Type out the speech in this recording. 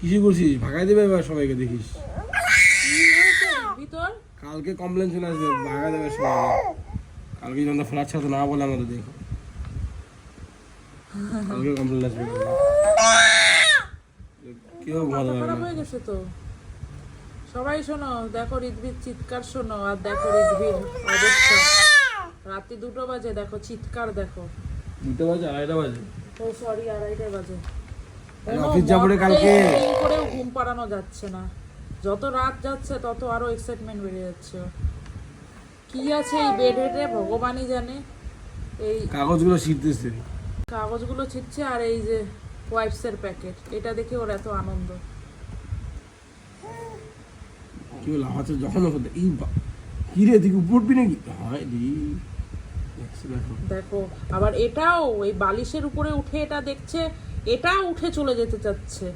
কিছু করছিস ভাগাই দেবে এবার সবাইকে দেখিস ভিতর কালকে কমপ্লেন চলে আসবে ভাগাই দেবে সবাইকে কালকে যখন ফ্ল্যাট ছাড়তে না বলে আমাদের দেখো কালকে কমপ্লেন আসবে কেউ ভালো মাথা খারাপ হয়ে গেছে তো। সবাই শোনো, দেখো ঋদ্ভির চিৎকার শোনো, আর দেখো ঋদ্ভির অবস্থা। রাতে 2টো বাজে, দেখো চিৎকার দেখো। 2টা বাজে 2:30 বাজে ও সরি 2:30 বাজে। অফিস যাবো রে কালকে। করেও ঘুম পাড়ানো যাচ্ছে না, যত রাত যাচ্ছে তত আরো এক্সাইটমেন্ট বেড়ে যাচ্ছে। কি আছে এই বেডে ভগবানই জানে। এই কাগজগুলো ছিঁড়তেছে, কাগজগুলো ছিটছে, আর এই যে ওয়াইপসের প্যাকেট, এটা দেখে ওর এত আনন্দ। কি হলো হাতে যখন এই কি রে তুই উপর উঠবি নাকি? হ্যাঁ রে দেখো আবার এটাও এই বালিশের উপরে উঠে এটা দেখছে, এটাও উঠে চলে যেতে চাচ্ছে।